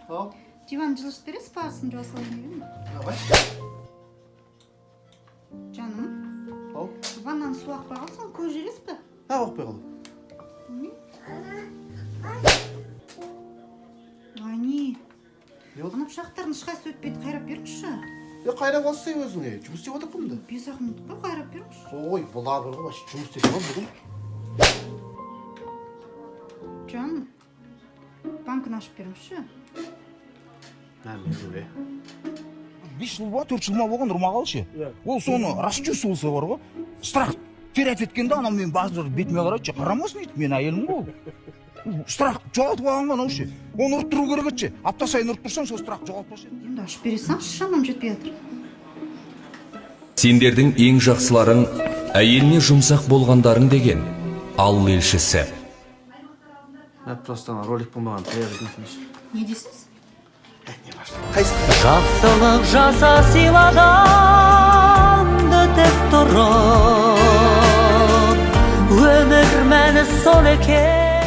Ау. Диван жылышып бересіз ба, астын жуа салайын деген. Давай. Жаным, Ау. ваннаны су ақпай қалсаң, көз жересіз ба? Оқпай қалды. Ани, Не болды? ана пышақтарын ешқайсысы өтпейді, қайрап беріңізші. Қайрап алсай өзіңе. Жұмыс істеп отырмын да. 5-ақ минут қой, қайрап беріңізші. Ой, бұла бір ғой, жұмыс істеп отырмын бүгін. Жаным, банкін ашып беріңізші. Мен бе. 5 жыл ба, 4 жыл ма болған ұрмағалшы. Ол соны расчувствовался бар ғой. Страх терять еткенде анау мен базар бетіме қарайды, қарамасын дейді, мен әйелім ғой. Страх жоғалтып алған анау ше. Оны ұрып тұру керек еді. Апта сайын ұрып тұрсаң, сол страх жоғалтпас еді. Енді ашып бересіңші, шамам жетпей жатыр. Сендердің ең жақсыларың әйеліне жұмсақ болғандарың деген Алла елшісі. Мен просто ролик болмаған таяқ етмесінші. Не дейсіз? Не важно. Қайсы? Жақсылық жаса сыйладанды тек тұрып, өмір мәні сол екен.